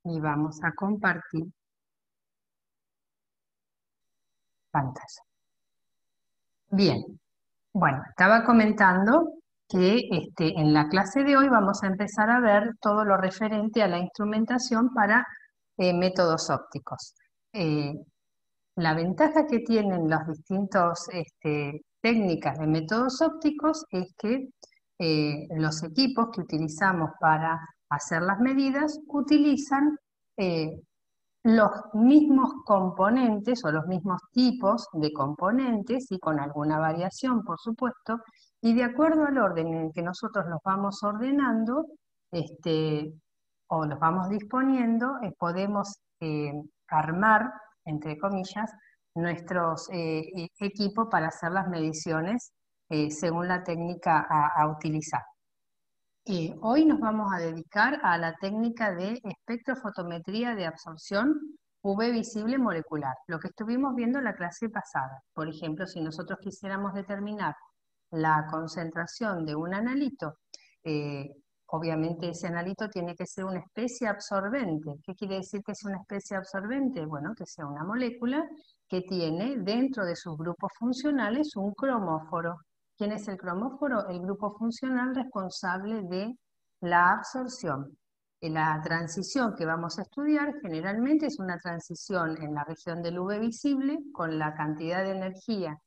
y vamos a compartir pantalla. Bien, bueno, estaba comentando que en la clase de hoy vamos a empezar a ver todo lo referente a la instrumentación para métodos ópticos. Eh, la ventaja que tienen las distintas técnicas de métodos ópticos es que los equipos que utilizamos para hacer las medidas utilizan eh, los mismos componentes o los mismos tipos de componentes y con alguna variación, por supuesto, y de acuerdo al orden en el que nosotros los vamos ordenando este, o los vamos disponiendo, podemos armar, entre comillas, nuestros equipos para hacer las mediciones según la técnica a utilizar. Hoy nos vamos a dedicar a la técnica de espectrofotometría de absorción UV visible molecular, lo que estuvimos viendo en la clase pasada. Por ejemplo, si nosotros quisiéramos determinar la concentración de un analito, eh, obviamente ese analito tiene que ser una especie absorbente. ¿Qué quiere decir que sea una especie absorbente? Bueno, que sea una molécula que tiene dentro de sus grupos funcionales un cromóforo. ¿Quién es el cromóforo? El grupo funcional responsable de la absorción. La transición que vamos a estudiar generalmente es una transición en la región del UV visible con la cantidad de energía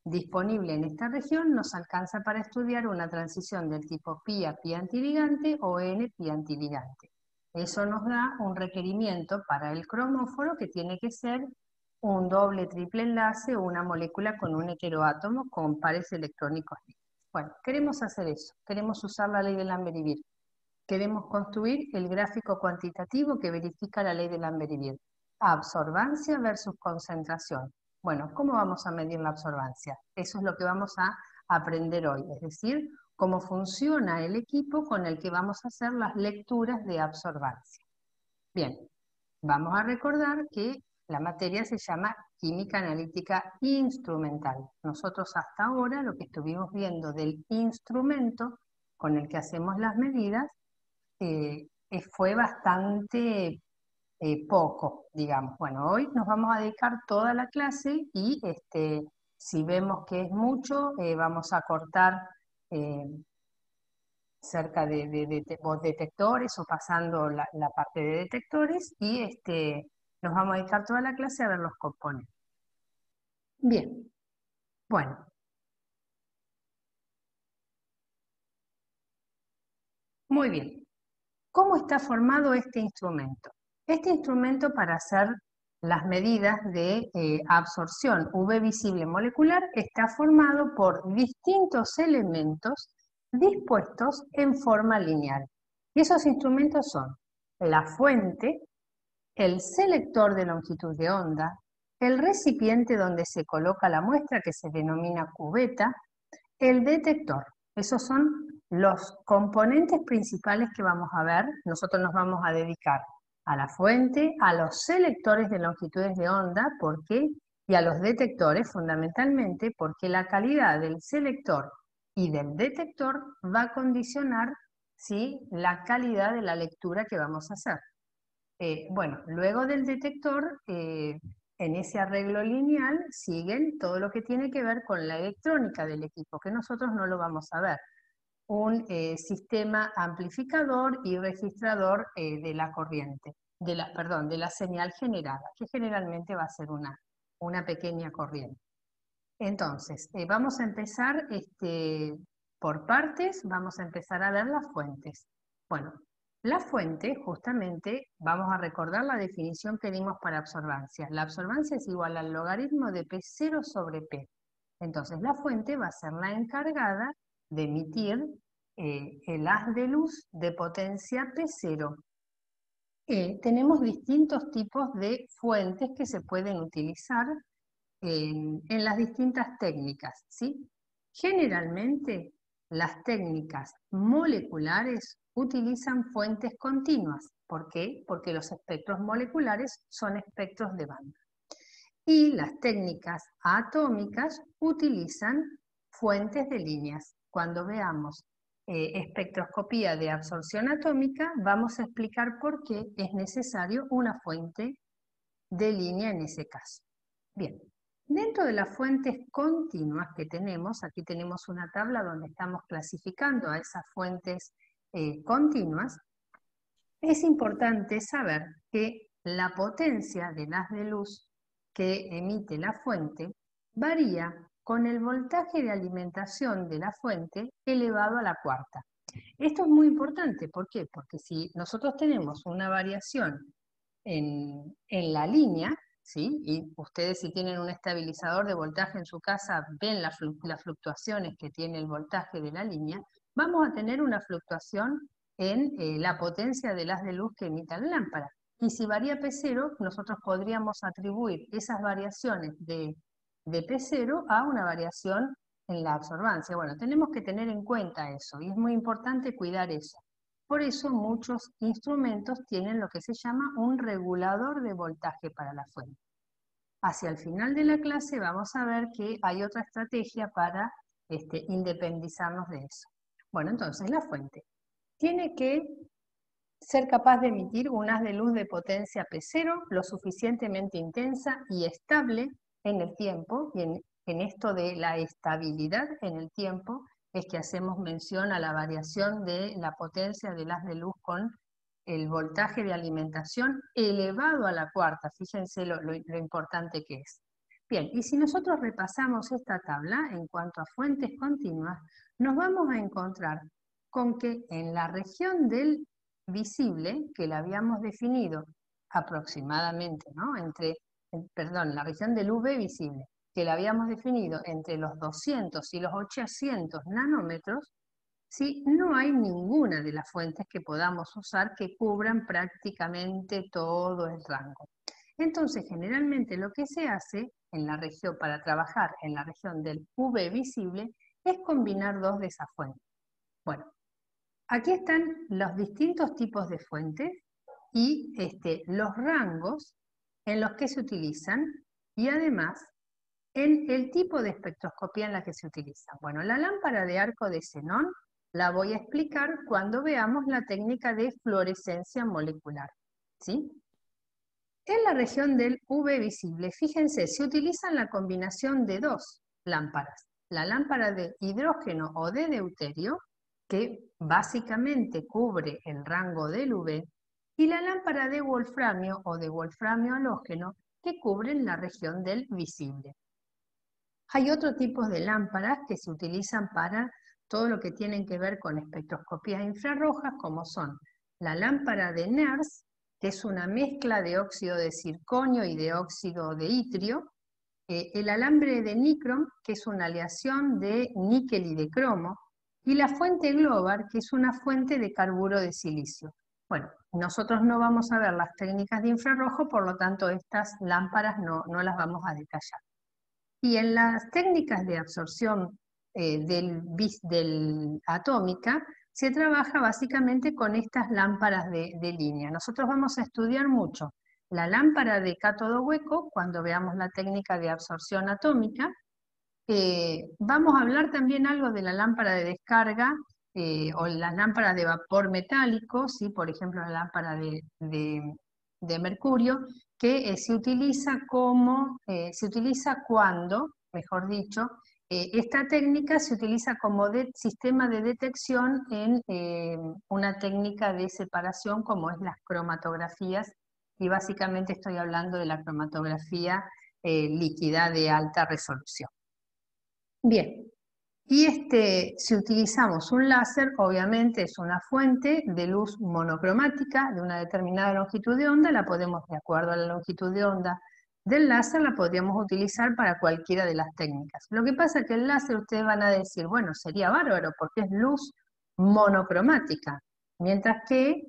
disponible en esta región nos alcanza para estudiar una transición del tipo pi a pi antiligante o n pi antiligante. Eso nos da un requerimiento para el cromóforo que tiene que ser un doble, triple enlace o una molécula con un heteroátomo con pares electrónicos libres. Bueno, queremos hacer eso, queremos usar la ley de Lambert-Eaton. Queremos construir el gráfico cuantitativo que verifica la ley de Lambert-Eaton. Absorbancia versus concentración. Bueno, ¿cómo vamos a medir la absorbancia? Eso es lo que vamos a aprender hoy, es decir, cómo funciona el equipo con el que vamos a hacer las lecturas de absorbancia. Bien, vamos a recordar que la materia se llama química analítica instrumental. Nosotros hasta ahora lo que estuvimos viendo del instrumento con el que hacemos las medidas fue bastante poco, digamos. Bueno, hoy nos vamos a dedicar toda la clase y si vemos que es mucho, vamos a cortar eh, cerca de detectores o pasando la parte de detectores y nos vamos a dedicar toda la clase a ver los componentes. Bien, bueno. Muy bien. ¿Cómo está formado este instrumento? Este instrumento para hacer las medidas de absorción UV visible molecular está formado por distintos elementos dispuestos en forma lineal. Y esos instrumentos son la fuente, el selector de longitud de onda, el recipiente donde se coloca la muestra que se denomina cubeta, el detector. Esos son los componentes principales que vamos a ver. Nosotros nos vamos a dedicar a la fuente, a los selectores de longitudes de onda, ¿por qué? Y a los detectores, fundamentalmente, porque la calidad del selector y del detector va a condicionar, ¿sí?, la calidad de la lectura que vamos a hacer. Bueno, luego del detector, en ese arreglo lineal siguen todo lo que tiene que ver con la electrónica del equipo, que nosotros no lo vamos a ver. Un sistema amplificador y registrador de la corriente, perdón, de la señal generada, que generalmente va a ser una pequeña corriente. Entonces, vamos a empezar por partes, vamos a empezar a ver las fuentes. Bueno, la fuente, justamente, vamos a recordar la definición que dimos para absorbancia. La absorbancia es igual al logaritmo de P0 sobre P. Entonces, la fuente va a ser la encargada de emitir el haz de luz de potencia P0. Tenemos distintos tipos de fuentes que se pueden utilizar en las distintas técnicas, ¿sí? Generalmente, las técnicas moleculares utilizan fuentes continuas. ¿Por qué? Porque los espectros moleculares son espectros de banda. Y las técnicas atómicas utilizan fuentes de líneas. Cuando veamos espectroscopía de absorción atómica, vamos a explicar por qué es necesario una fuente de línea en ese caso. Bien, dentro de las fuentes continuas que tenemos, aquí tenemos una tabla donde estamos clasificando a esas fuentes continuas, es importante saber que la potencia del haz de luz que emite la fuente varía con el voltaje de alimentación de la fuente elevado a la cuarta. Esto es muy importante, ¿por qué? Porque si nosotros tenemos una variación en la línea, ¿sí? Y ustedes si tienen un estabilizador de voltaje en su casa ven las fluctuaciones que tiene el voltaje de la línea, vamos a tener una fluctuación en la potencia del haz de luz que emita la lámpara. Y si varía P0, nosotros podríamos atribuir esas variaciones de P0 a una variación en la absorbancia. Bueno, tenemos que tener en cuenta eso y es muy importante cuidar eso. Por eso muchos instrumentos tienen lo que se llama un regulador de voltaje para la fuente. Hacia el final de la clase vamos a ver que hay otra estrategia para independizarnos de eso. Bueno, entonces la fuente tiene que ser capaz de emitir un haz de luz de potencia P0 lo suficientemente intensa y estable en el tiempo, y en esto de la estabilidad en el tiempo, es que hacemos mención a la variación de la potencia del haz de luz con el voltaje de alimentación elevado a la cuarta. Fíjense lo importante que es. Bien, y si nosotros repasamos esta tabla en cuanto a fuentes continuas, nos vamos a encontrar con que en la región del visible, que la habíamos definido aproximadamente, ¿no? La región del UV visible, que la habíamos definido entre los 200 y los 800 nanómetros, ¿sí? No hay ninguna de las fuentes que podamos usar que cubran prácticamente todo el rango. Entonces, generalmente lo que se hace en la región, para trabajar en la región del UV visible, es combinar dos de esas fuentes. Bueno, aquí están los distintos tipos de fuentes y los rangos en los que se utilizan y además en el tipo de espectroscopía en la que se utiliza. Bueno, la lámpara de arco de xenón la voy a explicar cuando veamos la técnica de fluorescencia molecular, ¿sí? En la región del UV visible, fíjense, se utilizan la combinación de dos lámparas. La lámpara de hidrógeno o de deuterio, que básicamente cubre el rango del UV, y la lámpara de wolframio o de wolframio halógeno, que cubren la región del visible. Hay otros tipos de lámparas que se utilizan para todo lo que tienen que ver con espectroscopías infrarrojas, como son la lámpara de NERS, que es una mezcla de óxido de circonio y de óxido de itrio, el alambre de nicrom, que es una aleación de níquel y de cromo, y la fuente Globar, que es una fuente de carburo de silicio. Bueno, nosotros no vamos a ver las técnicas de infrarrojo, por lo tanto estas lámparas no las vamos a detallar. Y en las técnicas de absorción del atómica, se trabaja básicamente con estas lámparas de línea. Nosotros vamos a estudiar mucho la lámpara de cátodo hueco cuando veamos la técnica de absorción atómica. Vamos a hablar también algo de la lámpara de descarga o las lámparas de vapor metálico, ¿sí? Por ejemplo la lámpara de mercurio, que se utiliza cuando, mejor dicho, esta técnica se utiliza como sistema de detección en una técnica de separación como es las cromatografías, y básicamente estoy hablando de la cromatografía líquida de alta resolución. Bien, y si utilizamos un láser, obviamente es una fuente de luz monocromática de una determinada longitud de onda, la podemos, de acuerdo a la longitud de onda del láser, la podríamos utilizar para cualquiera de las técnicas. Lo que pasa es que el láser, ustedes van a decir, bueno, sería bárbaro porque es luz monocromática, mientras que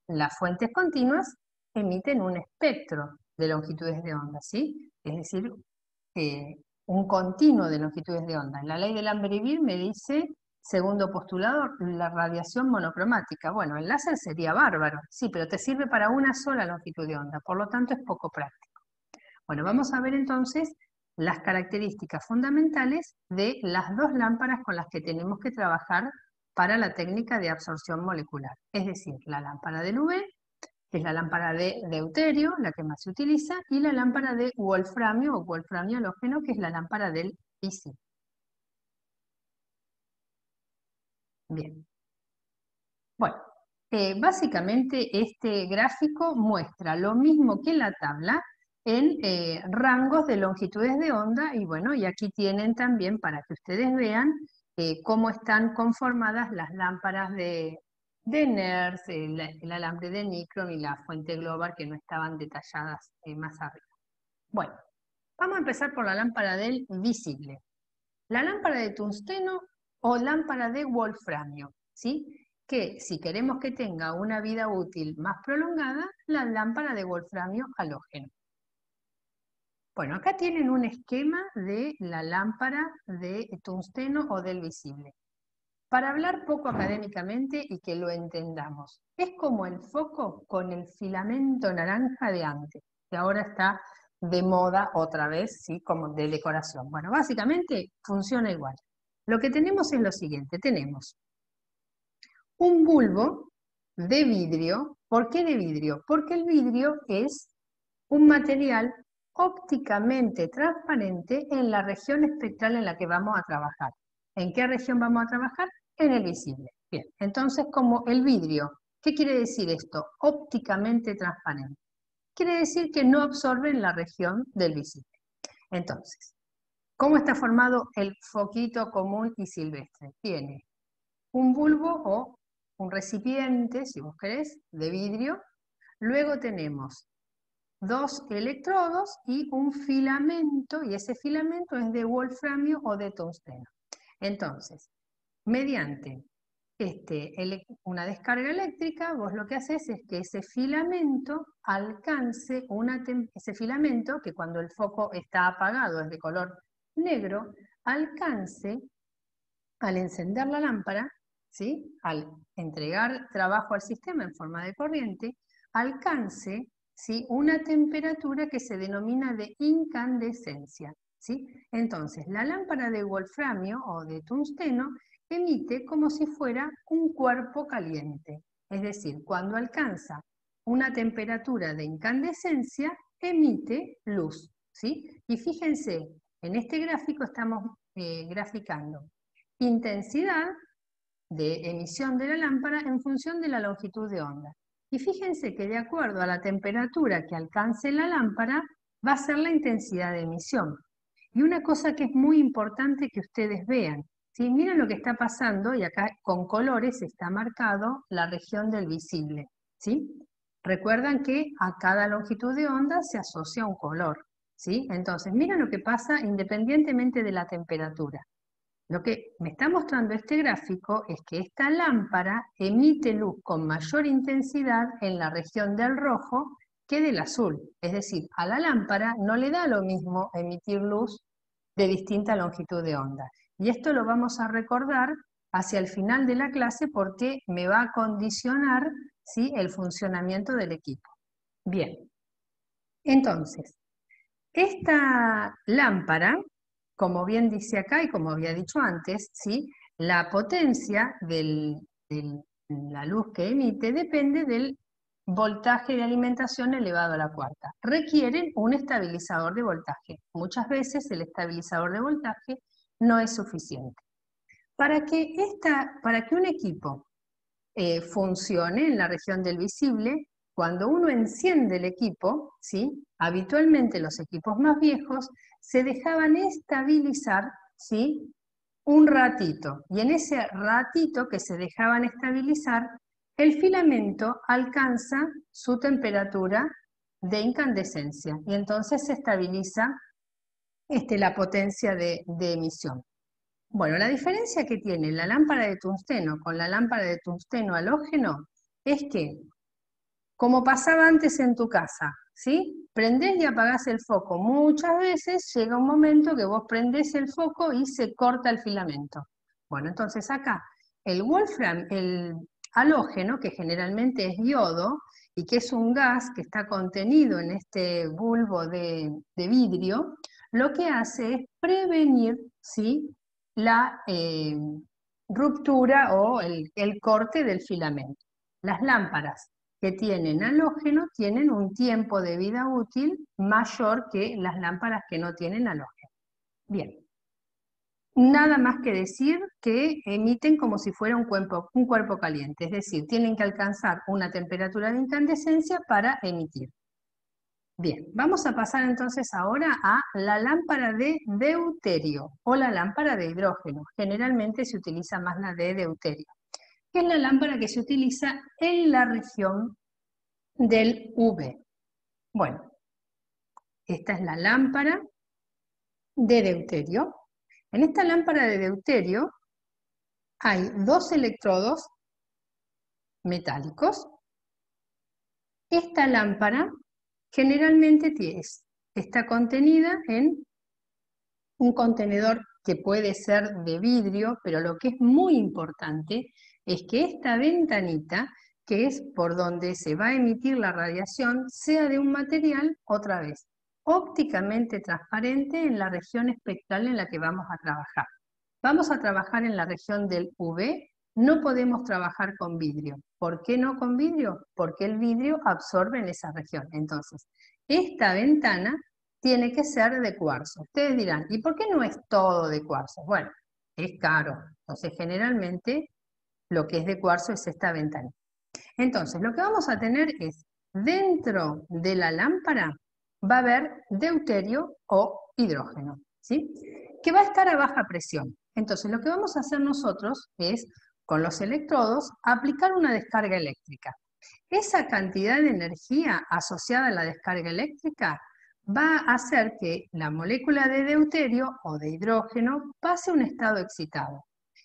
las fuentes continuas emiten un espectro de longitudes de onda, ¿sí? Es decir, un continuo de longitudes de onda. La ley de Lambert-Ilbert me dice, segundo postulado, la radiación monocromática. Bueno, el láser sería bárbaro, sí, pero te sirve para una sola longitud de onda, por lo tanto es poco práctico. Bueno, vamos a ver entonces las características fundamentales de las dos lámparas con las que tenemos que trabajar para la técnica de absorción molecular. Es decir, la lámpara del UV, que es la lámpara de deuterio, la que más se utiliza, y la lámpara de wolframio o wolframio halógeno, que es la lámpara del visible. Bien. Bueno, básicamente este gráfico muestra lo mismo que la tabla en rangos de longitudes de onda, y bueno, y aquí tienen también para que ustedes vean cómo están conformadas las lámparas de NERS, el alambre de Nicron y la fuente global, que no estaban detalladas más arriba. Bueno, vamos a empezar por la lámpara del visible. La lámpara de tungsteno o lámpara de wolframio, ¿sí? Que si queremos que tenga una vida útil más prolongada, la lámpara de wolframio halógeno. Bueno, acá tienen un esquema de la lámpara de tungsteno o del visible. Para hablar poco académicamente y que lo entendamos, es como el foco con el filamento naranja de antes, que ahora está de moda otra vez, ¿sí? Como de decoración. Bueno, básicamente funciona igual. Lo que tenemos es lo siguiente, tenemos un bulbo de vidrio. ¿Por qué de vidrio? Porque el vidrio es un material ópticamente transparente en la región espectral en la que vamos a trabajar. ¿En qué región vamos a trabajar? En el visible. Bien, entonces como el vidrio, ¿qué quiere decir esto? Ópticamente transparente. Quiere decir que no absorbe en la región del visible. Entonces, ¿cómo está formado el foquito común y silvestre? Tiene un bulbo o un recipiente, si vos querés, de vidrio. Luego tenemos dos electrodos y un filamento, y ese filamento es de wolframio o de tungsteno. Entonces, mediante una descarga eléctrica, vos lo que haces es que ese filamento alcance ese filamento, que cuando el foco está apagado es de color negro, alcance, al encender la lámpara, ¿sí? Al entregar trabajo al sistema en forma de corriente, alcance, ¿sí? Una temperatura que se denomina de incandescencia, ¿sí? Entonces, la lámpara de wolframio o de tungsteno emite como si fuera un cuerpo caliente. Es decir, cuando alcanza una temperatura de incandescencia, emite luz, ¿sí? Y fíjense, en este gráfico estamos graficando intensidad de emisión de la lámpara en función de la longitud de onda. Y fíjense que de acuerdo a la temperatura que alcance la lámpara, va a ser la intensidad de emisión. Y una cosa que es muy importante que ustedes vean, ¿sí? Miren lo que está pasando, y acá con colores está marcado la región del visible, ¿sí? Recuerdan que a cada longitud de onda se asocia un color, ¿sí? Entonces, miren lo que pasa independientemente de la temperatura. Lo que me está mostrando este gráfico es que esta lámpara emite luz con mayor intensidad en la región del rojo que del azul. Es decir, a la lámpara no le da lo mismo emitir luz de distinta longitud de onda. Y esto lo vamos a recordar hacia el final de la clase porque me va a condicionar, ¿sí?, el funcionamiento del equipo. Bien, entonces, esta lámpara, como bien dice acá y como había dicho antes, ¿sí?, la potencia de la luz que emite depende del voltaje de alimentación elevado a la cuarta. Requieren un estabilizador de voltaje. Muchas veces el estabilizador de voltaje no es suficiente. Para que un equipo funcione en la región del visible, cuando uno enciende el equipo, ¿sí?, habitualmente los equipos más viejos se dejaban estabilizar, ¿sí?, un ratito. Y en ese ratito que se dejaban estabilizar, el filamento alcanza su temperatura de incandescencia y entonces se estabiliza la potencia de emisión. Bueno, la diferencia que tiene la lámpara de tungsteno con la lámpara de tungsteno halógeno es que, como pasaba antes en tu casa, ¿sí?, prendés y apagás el foco. Muchas veces llega un momento que vos prendés el foco y se corta el filamento. Bueno, entonces acá el wolfram, el halógeno, que generalmente es yodo y que es un gas que está contenido en este bulbo de vidrio, lo que hace es prevenir, ¿sí?, ruptura o el corte del filamento. Las lámparas que tienen halógeno tienen un tiempo de vida útil mayor que las lámparas que no tienen halógeno. Bien. Nada más que decir que emiten como si fuera un cuerpo caliente, es decir, tienen que alcanzar una temperatura de incandescencia para emitir. Bien, vamos a pasar entonces ahora a la lámpara de deuterio o la lámpara de hidrógeno. Generalmente se utiliza más la de deuterio, que es la lámpara que se utiliza en la región del UV. Bueno, esta es la lámpara de deuterio. En esta lámpara de deuterio hay dos electrodos metálicos. Esta lámpara generalmente está contenida en un contenedor que puede ser de vidrio, pero lo que es muy importante es que esta ventanita, que es por donde se va a emitir la radiación, sea de un material, otra vez, ópticamente transparente en la región espectral en la que vamos a trabajar. Vamos a trabajar en la región del UV, no podemos trabajar con vidrio. ¿Por qué no con vidrio? Porque el vidrio absorbe en esa región. Entonces, esta ventana tiene que ser de cuarzo. Ustedes dirán, ¿y por qué no es todo de cuarzo? Bueno, es caro. Entonces, generalmente, lo que es de cuarzo es esta ventana. Entonces, lo que vamos a tener es, dentro de la lámpara, va a haber deuterio o hidrógeno, ¿sí? Que va a estar a baja presión. Entonces, lo que vamos a hacer nosotros es, con los electrodos, aplicar una descarga eléctrica. Esa cantidad de energía asociada a la descarga eléctrica va a hacer que la molécula de deuterio o de hidrógeno pase a un estado excitado.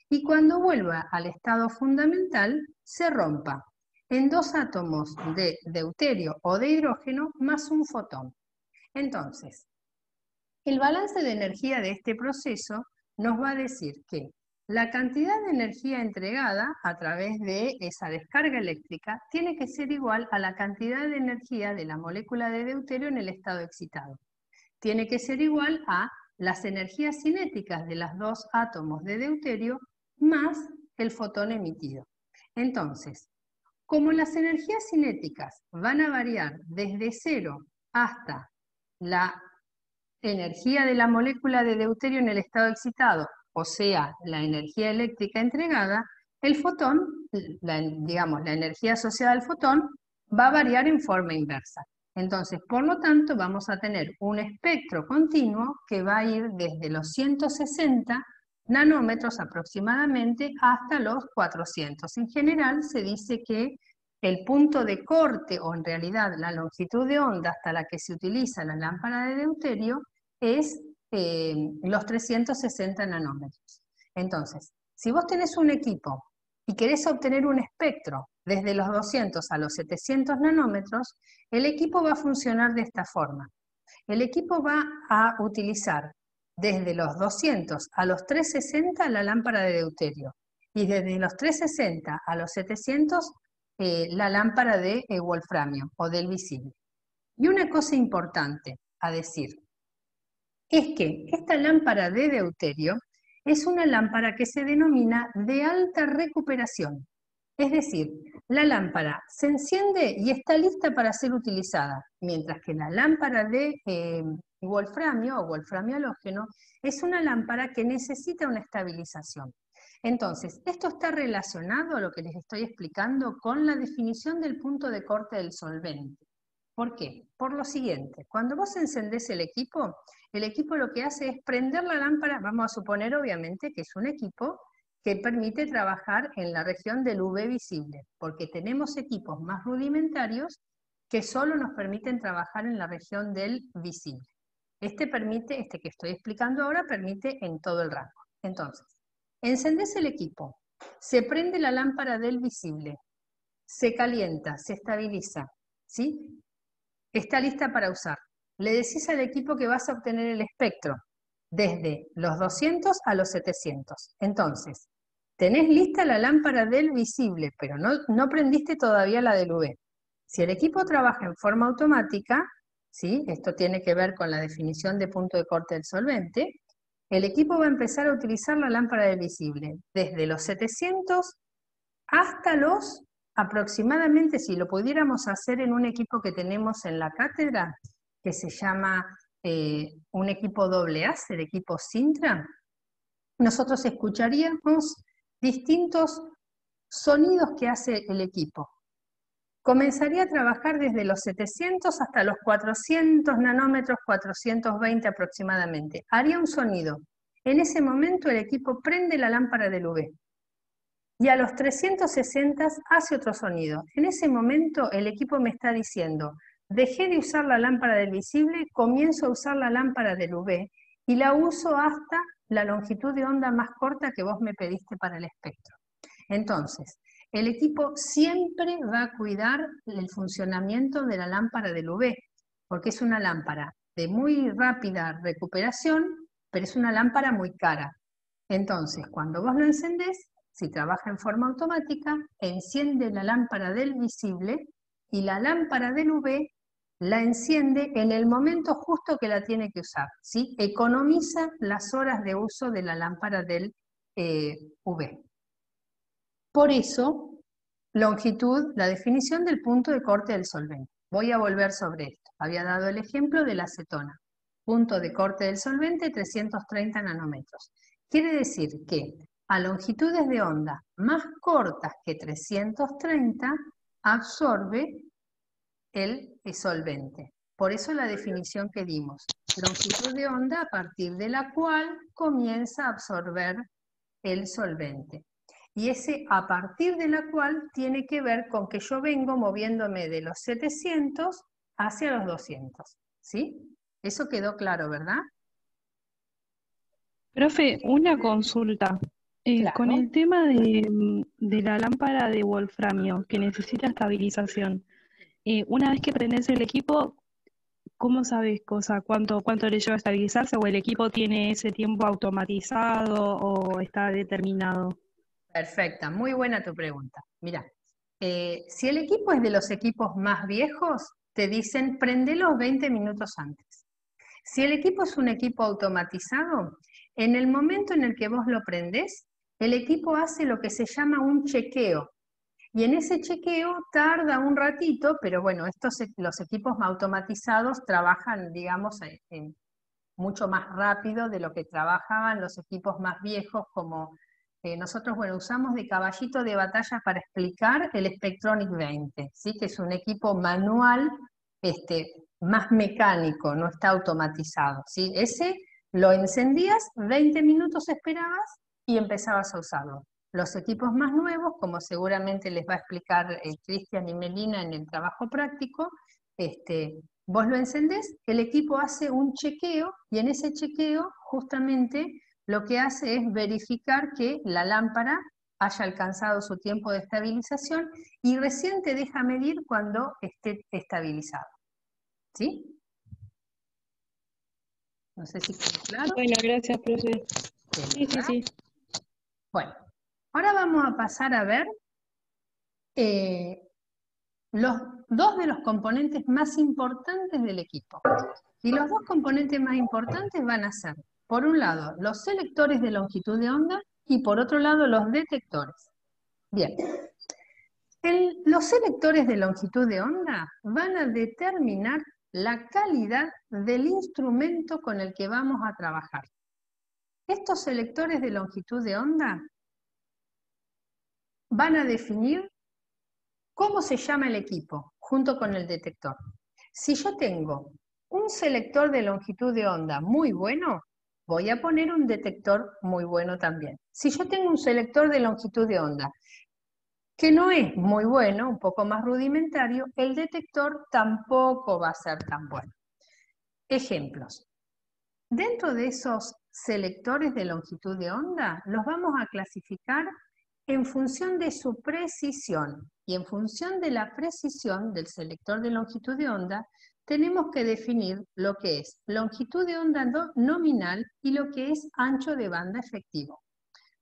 Y cuando vuelva al estado fundamental, se rompa en dos átomos de deuterio o de hidrógeno más un fotón. Entonces, el balance de energía de este proceso nos va a decir que la cantidad de energía entregada a través de esa descarga eléctrica tiene que ser igual a la cantidad de energía de la molécula de deuterio en el estado excitado. Tiene que ser igual a las energías cinéticas de los dos átomos de deuterio más el fotón emitido. Entonces, como las energías cinéticas van a variar desde 0 hasta la energía de la molécula de deuterio en el estado excitado, o sea, la energía eléctrica entregada, el fotón, digamos, la energía asociada al fotón, va a variar en forma inversa. Entonces, por lo tanto, vamos a tener un espectro continuo que va a ir desde los 160 nanómetros aproximadamente hasta los 400. En general, se dice que el punto de corte, o en realidad la longitud de onda hasta la que se utiliza la lámpara de deuterio, es los 360 nanómetros. Entonces, si vos tenés un equipo y querés obtener un espectro desde los 200 a los 700 nanómetros, el equipo va a funcionar de esta forma. El equipo va a utilizar desde los 200 a los 360 la lámpara de deuterio y desde los 360 a los 700 la lámpara de wolframio o del visible. Y una cosa importante a decir es que esta lámpara de deuterio es una lámpara que se denomina de alta recuperación. Es decir, la lámpara se enciende y está lista para ser utilizada, mientras que la lámpara de wolframio o wolframio halógeno es una lámpara que necesita una estabilización. Entonces, esto está relacionado a lo que les estoy explicando con la definición del punto de corte del solvente. ¿Por qué? Por lo siguiente, cuando vos encendés el equipo lo que hace es prender la lámpara, vamos a suponer obviamente que es un equipo que permite trabajar en la región del UV visible, porque tenemos equipos más rudimentarios que solo nos permiten trabajar en la región del visible. Este que estoy explicando ahora, permite en todo el rango. Entonces, encendés el equipo, se prende la lámpara del visible, se calienta, se estabiliza, ¿sí? Está lista para usar. Le decís al equipo que vas a obtener el espectro desde los 200 a los 700. Entonces, tenés lista la lámpara del visible, pero no prendiste todavía la del UV. Si el equipo trabaja en forma automática, ¿sí? Esto tiene que ver con la definición de punto de corte del solvente, El equipo va a empezar a utilizar la lámpara del visible desde los 700 hasta los aproximadamente, si lo pudiéramos hacer en un equipo que tenemos en la cátedra, que se llama un equipo AA, el equipo Sintra, nosotros escucharíamos distintos sonidos que hace el equipo. Comenzaría a trabajar desde los 700 hasta los 400 nanómetros, 420 aproximadamente. Haría un sonido. En ese momento el equipo prende la lámpara del UV. Y a los 360 hace otro sonido. En ese momento el equipo me está diciendo, dejé de usar la lámpara del visible, comienzo a usar la lámpara del UV y la uso hasta la longitud de onda más corta que vos me pediste para el espectro. Entonces, el equipo siempre va a cuidar el funcionamiento de la lámpara del UV, porque es una lámpara de muy rápida recuperación, pero es una lámpara muy cara. Entonces, cuando vos lo encendés, si trabaja en forma automática, enciende la lámpara del visible y la lámpara del UV la enciende en el momento justo que la tiene que usar, ¿sí? Economiza las horas de uso de la lámpara del UV. Por eso, longitud, la definición del punto de corte del solvente. Voy a volver sobre esto. Había dado el ejemplo de la acetona. Punto de corte del solvente, 330 nanómetros. Quiere decir que a longitudes de onda más cortas que 330 absorbe el solvente. Por eso la definición que dimos. Longitud de onda a partir de la cual comienza a absorber el solvente. Y ese a partir de la cual tiene que ver con que yo vengo moviéndome de los 700 hacia los 200. ¿Sí? Eso quedó claro, ¿verdad? Profe, una consulta. Con Claro. el tema de la lámpara de wolframio que necesita estabilización, una vez que prendes el equipo, ¿cómo sabes cuánto le lleva a estabilizarse? ¿O el equipo tiene ese tiempo automatizado o está determinado? Perfecta, muy buena tu pregunta. Mira, si el equipo es de los equipos más viejos, te dicen prendelo 20 minutos antes. Si el equipo es un equipo automatizado, en el momento en el que vos lo prendés, el equipo hace lo que se llama un chequeo. Y en ese chequeo tarda un ratito, pero bueno, los equipos automatizados trabajan, digamos, mucho más rápido de lo que trabajaban los equipos más viejos, como nosotros, bueno, usamos de caballito de batalla para explicar el Spectronic 20, ¿sí? Que es un equipo manual, más mecánico, no está automatizado, ¿sí? Ese lo encendías, 20 minutos esperabas y empezabas a usarlo. Los equipos más nuevos, como seguramente les va a explicar Cristian y Melina en el trabajo práctico, vos lo encendés, el equipo hace un chequeo y en ese chequeo justamente lo que hace es verificar que la lámpara haya alcanzado su tiempo de estabilización y recién te deja medir cuando esté estabilizado. ¿Sí? No sé si quedó claro. Bueno, gracias, profe. Sí. Bueno, ahora vamos a pasar a ver los dos de los componentes más importantes del equipo. Y los dos componentes más importantes van a ser, por un lado, los selectores de longitud de onda y por otro lado, los detectores. Bien, los selectores de longitud de onda van a determinar la calidad del instrumento con el que vamos a trabajar. Estos selectores de longitud de onda van a definir cómo se llama el equipo junto con el detector. Si yo tengo un selector de longitud de onda muy bueno, voy a poner un detector muy bueno también. Si yo tengo un selector de longitud de onda que no es muy bueno, un poco más rudimentario, el detector tampoco va a ser tan bueno. Ejemplos. Dentro de esos selectores de longitud de onda, los vamos a clasificar en función de su precisión. Y en función de la precisión del selector de longitud de onda, tenemos que definir lo que es longitud de onda nominal y lo que es ancho de banda efectivo.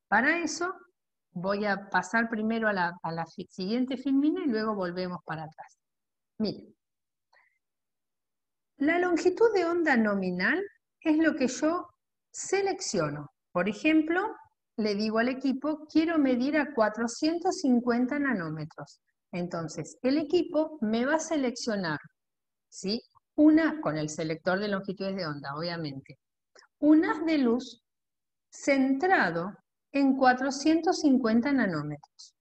Para eso voy a pasar primero a la siguiente filmina y luego volvemos para atrás. Miren, la longitud de onda nominal es lo que yo selecciono. Por ejemplo, le digo al equipo, quiero medir a 450 nanómetros. Entonces, el equipo me va a seleccionar, ¿sí? Una, con el selector de longitudes de onda, obviamente, un haz de luz centrado en 450 nanómetros.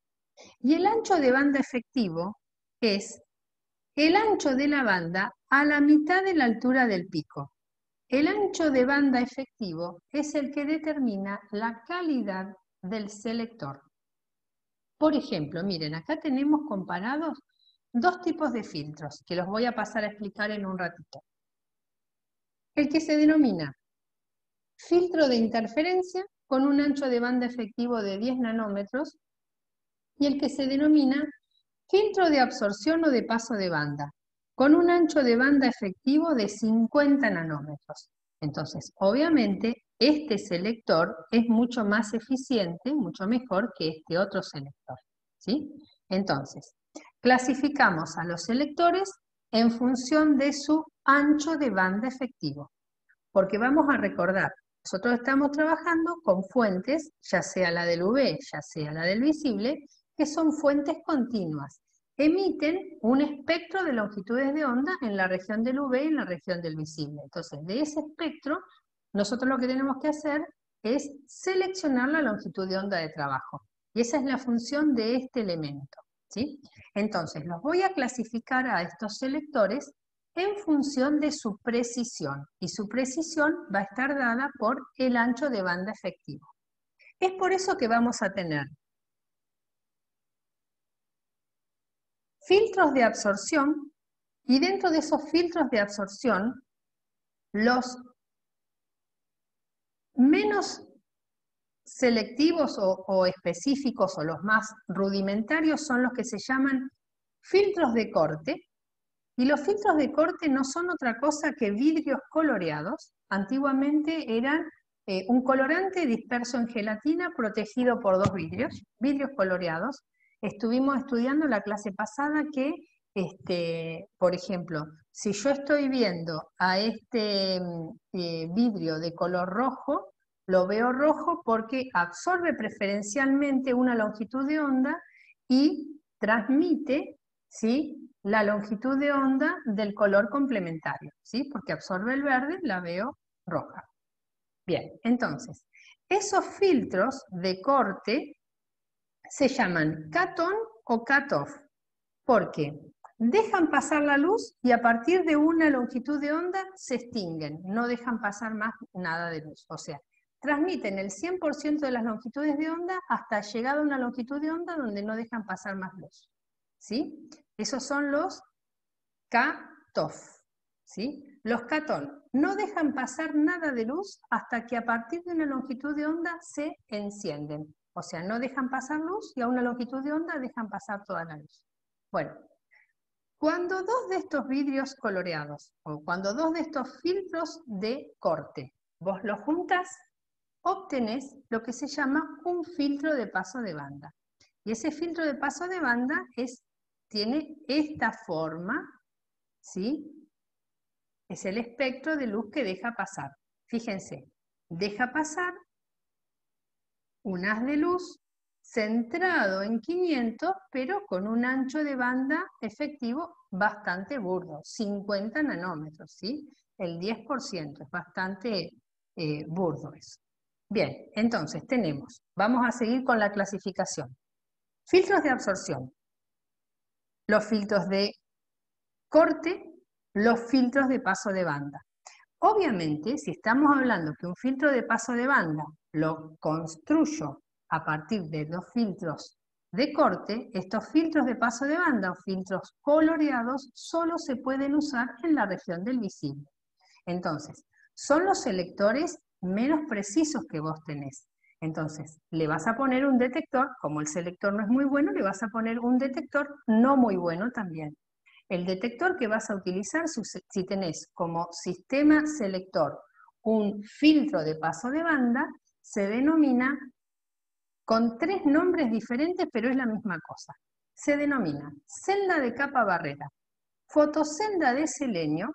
Y el ancho de banda efectivo es el ancho de la banda a la mitad de la altura del pico. El ancho de banda efectivo es el que determina la calidad del selector. Por ejemplo, miren, acá tenemos comparados dos tipos de filtros, que los voy a pasar a explicar en un ratito. El que se denomina filtro de interferencia con un ancho de banda efectivo de 10 nanómetros y el que se denomina filtro de absorción o de paso de banda, con un ancho de banda efectivo de 50 nanómetros. Entonces, obviamente, este selector es mucho más eficiente, mucho mejor que este otro selector, ¿sí? Entonces, clasificamos a los selectores en función de su ancho de banda efectivo, porque vamos a recordar, nosotros estamos trabajando con fuentes, ya sea la del UV, ya sea la del visible, que son fuentes continuas. Emiten un espectro de longitudes de onda en la región del UV y en la región del visible. Entonces, de ese espectro, nosotros lo que tenemos que hacer es seleccionar la longitud de onda de trabajo. Y esa es la función de este elemento, ¿sí? Entonces, los voy a clasificar a estos selectores en función de su precisión. Y su precisión va a estar dada por el ancho de banda efectivo. Es por eso que vamos a tener filtros de absorción, y dentro de esos filtros de absorción, los menos selectivos o específicos o los más rudimentarios son los que se llaman filtros de corte, y los filtros de corte no son otra cosa que vidrios coloreados. Antiguamente eran un colorante disperso en gelatina protegido por dos vidrios coloreados. Estuvimos estudiando la clase pasada que, por ejemplo, si yo estoy viendo a este vidrio de color rojo, lo veo rojo porque absorbe preferencialmente una longitud de onda y transmite, ¿sí?, la longitud de onda del color complementario, ¿sí? Porque absorbe el verde, la veo roja. Bien, entonces, esos filtros de corte se llaman cut-on o cut-off, porque dejan pasar la luz y a partir de una longitud de onda se extinguen, no dejan pasar más nada de luz. O sea, transmiten el 100% de las longitudes de onda hasta llegar a una longitud de onda donde no dejan pasar más luz, ¿sí? Esos son los cut-off, ¿sí? Los cut-on no dejan pasar nada de luz hasta que a partir de una longitud de onda se encienden. O sea, no dejan pasar luz y a una longitud de onda dejan pasar toda la luz. Bueno, cuando dos de estos vidrios coloreados o cuando dos de estos filtros de corte vos los juntas, obtenés lo que se llama un filtro de paso de banda. Y ese filtro de paso de banda tiene esta forma, ¿sí? Es el espectro de luz que deja pasar. Fíjense, deja pasar un haz de luz centrado en 500, pero con un ancho de banda efectivo bastante burdo, 50 nanómetros, ¿sí? El 10%, es bastante burdo eso. Bien, entonces vamos a seguir con la clasificación. Filtros de absorción, los filtros de corte, los filtros de paso de banda. Obviamente, si estamos hablando que un filtro de paso de banda lo construyo a partir de dos filtros de corte, estos filtros de paso de banda o filtros coloreados solo se pueden usar en la región del visible. Entonces, son los selectores menos precisos que vos tenés. Entonces, le vas a poner un detector, como el selector no es muy bueno, le vas a poner un detector no muy bueno también. El detector que vas a utilizar, si tenés como sistema selector un filtro de paso de banda, se denomina, con tres nombres diferentes, pero es la misma cosa. Se denomina celda de capa barrera, fotocelda de selenio,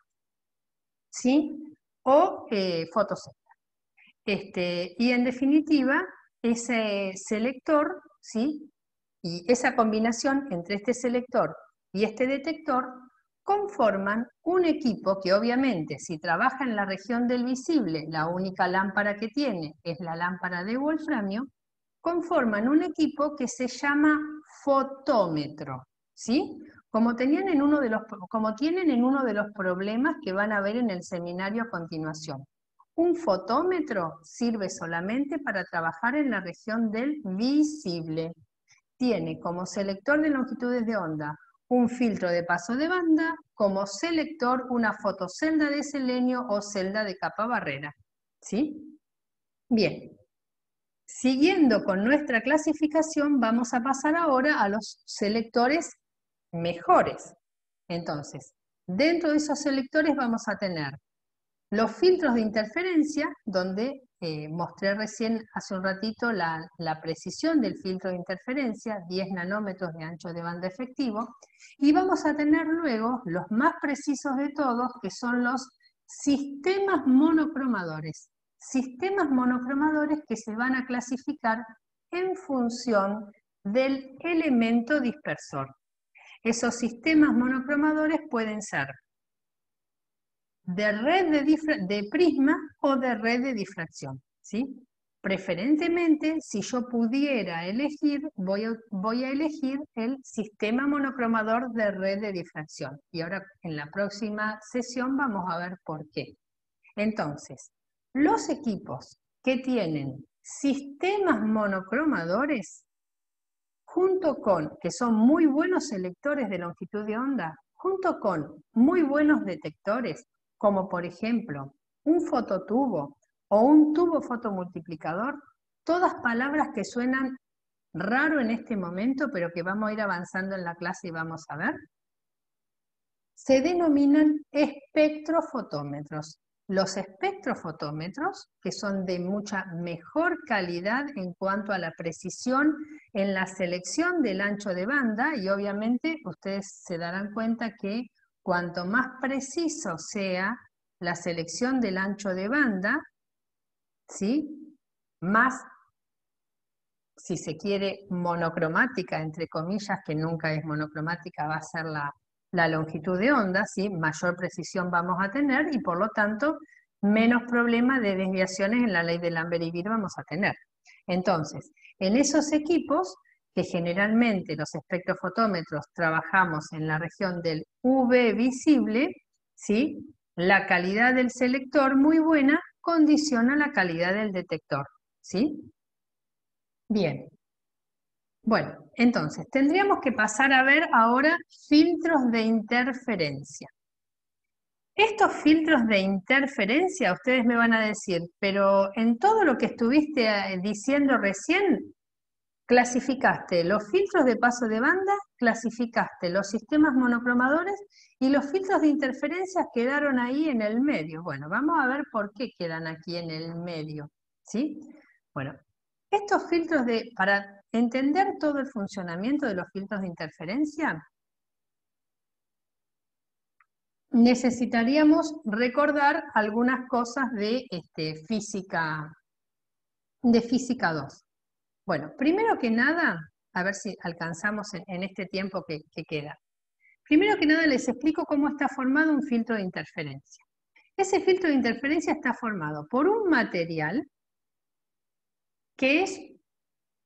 ¿sí?, o fotocelda. y en definitiva, ese selector, ¿sí? Y esa combinación entre este selector y este detector conforman un equipo que obviamente si trabaja en la región del visible, la única lámpara que tiene es la lámpara de wolframio, conforman un equipo que se llama fotómetro, ¿sí? Como tienen en uno de los problemas que van a ver en el seminario a continuación. Un fotómetro sirve solamente para trabajar en la región del visible. Tiene como selector de longitudes de onda un filtro de paso de banda, como selector una fotocelda de selenio o celda de capa barrera. ¿Sí? Bien. Siguiendo con nuestra clasificación, vamos a pasar ahora a los selectores mejores. Entonces, dentro de esos selectores vamos a tener los filtros de interferencia, donde mostré recién hace un ratito la precisión del filtro de interferencia, 10 nanómetros de ancho de banda efectivo, y vamos a tener luego los más precisos de todos, que son los sistemas monocromadores. Sistemas monocromadores que se van a clasificar en función del elemento dispersor. Esos sistemas monocromadores pueden ser de red de prisma o de red de difracción, ¿sí? Preferentemente, si yo pudiera elegir, voy a elegir el sistema monocromador de red de difracción. Y ahora en la próxima sesión vamos a ver por qué. Entonces, los equipos que tienen sistemas monocromadores, que son muy buenos selectores de longitud de onda, junto con muy buenos detectores, como por ejemplo un fototubo o un tubo fotomultiplicador, todas palabras que suenan raro en este momento, pero que vamos a ir avanzando en la clase y vamos a ver, se denominan espectrofotómetros. Los espectrofotómetros, que son de mucha mejor calidad en cuanto a la precisión en la selección del ancho de banda, y obviamente ustedes se darán cuenta que cuanto más preciso sea la selección del ancho de banda, ¿sí? Más, si se quiere, monocromática, entre comillas, que nunca es monocromática, va a ser la longitud de onda, ¿sí? Mayor precisión vamos a tener y por lo tanto menos problemas de desviaciones en la ley de Lambert y Beer vamos a tener. Entonces, en esos equipos, que generalmente los espectrofotómetros trabajamos en la región del UV visible, ¿sí? La calidad del selector muy buena condiciona la calidad del detector, ¿sí? Bien. Bueno, entonces, tendríamos que pasar a ver ahora filtros de interferencia. Estos filtros de interferencia, ustedes me van a decir, pero en todo lo que estuviste diciendo recién, clasificaste los filtros de paso de banda, clasificaste los sistemas monocromadores y los filtros de interferencia quedaron ahí en el medio. Bueno, vamos a ver por qué quedan aquí en el medio, ¿sí? Bueno, estos filtros para entender todo el funcionamiento de los filtros de interferencia, necesitaríamos recordar algunas cosas de física 2. Bueno, primero que nada, a ver si alcanzamos en este tiempo que queda. Primero que nada les explico cómo está formado un filtro de interferencia. Ese filtro de interferencia está formado por un material que es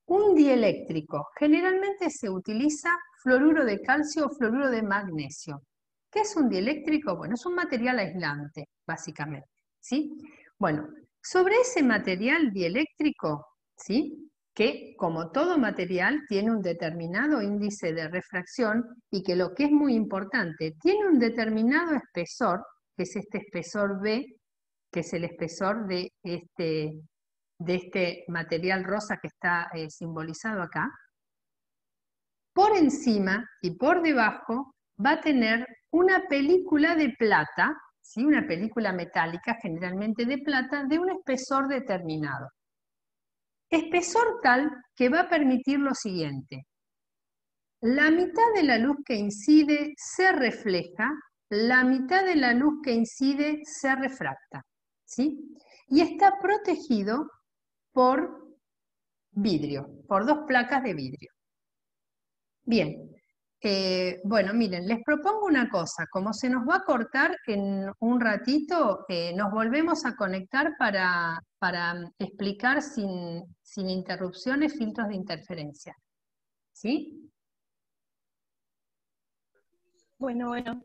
un dieléctrico. Generalmente se utiliza fluoruro de calcio o fluoruro de magnesio. ¿Qué es un dieléctrico? Bueno, es un material aislante, básicamente, ¿sí? Bueno, sobre ese material dieléctrico, ¿sí? Que como todo material tiene un determinado índice de refracción y que lo que es muy importante, tiene un determinado espesor, que es este espesor B, que es el espesor de este material rosa que está simbolizado acá. Por encima y por debajo va a tener una película de plata, ¿sí? Una película metálica, generalmente de plata, de un espesor determinado. Espesor tal que va a permitir lo siguiente. La mitad de la luz que incide se refleja, la mitad de la luz que incide se refracta, ¿sí? y está protegido por vidrio, por 2 placas de vidrio. Bien, bueno, miren, les propongo una cosa, como se nos va a cortar en un ratito, nos volvemos a conectar para explicar sin interrupciones filtros de interferencia. ¿Sí? Bueno, bueno.